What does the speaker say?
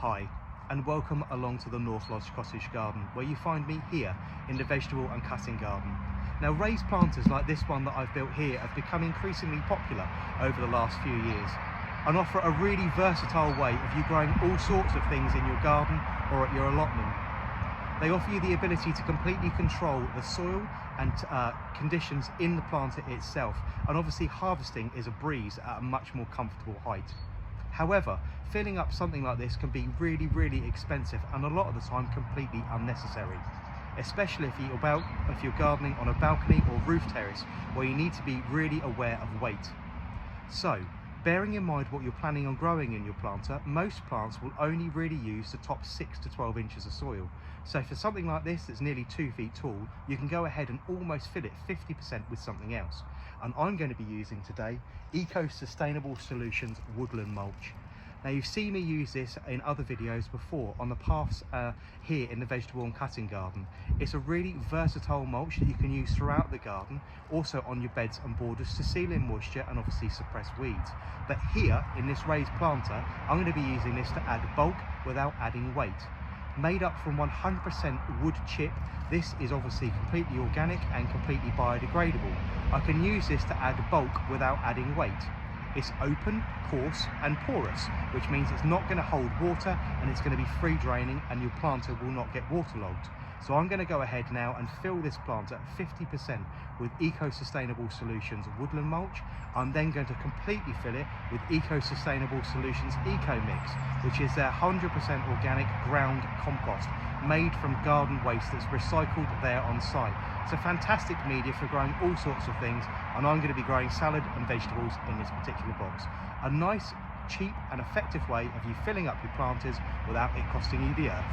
Hi, and welcome along to the North Lodge Cottage Garden, where you find me here in the vegetable and cutting garden. Now, raised planters like this one that I've built here have become increasingly popular over the last few years and offer a really versatile way of you growing all sorts of things in your garden or at your allotment. They offer you the ability to completely control the soil and conditions in the planter itself, and obviously harvesting is a breeze at a much more comfortable height. However, filling up something like this can be really expensive and a lot of the time completely unnecessary, especially if you're gardening on a balcony or roof terrace where you need to be really aware of weight. So, bearing in mind what you're planning on growing in your planter, most plants will only really use the top 6 to 12 inches of soil. So for something like this that's nearly 2 feet tall, you can go ahead and almost fill it 50% with something else. And I'm going to be using today Eco-Sustainable Solutions Woodland Mulch. Now, you've seen me use this in other videos before on the paths here in the vegetable and cutting garden. It's a really versatile mulch that you can use throughout the garden, also on your beds and borders to seal in moisture and obviously suppress weeds. But here in this raised planter, I'm going to be using this to add bulk without adding weight. Made up from 100% wood chip, this is obviously completely organic and completely biodegradable. I can use this to add bulk without adding weight. It's open, coarse and porous, which means it's not going to hold water and it's going to be free draining and your planter will not get waterlogged. So I'm going to go ahead now and fill this planter at 50% with Eco-Sustainable Solutions Woodland Mulch. I'm then going to completely fill it with Eco-Sustainable Solutions Eco Mix, which is their 100% organic ground compost made from garden waste that's recycled there on site. It's a fantastic media for growing all sorts of things, and I'm going to be growing salad and vegetables in this particular box. A nice, cheap and effective way of you filling up your planters without it costing you the earth.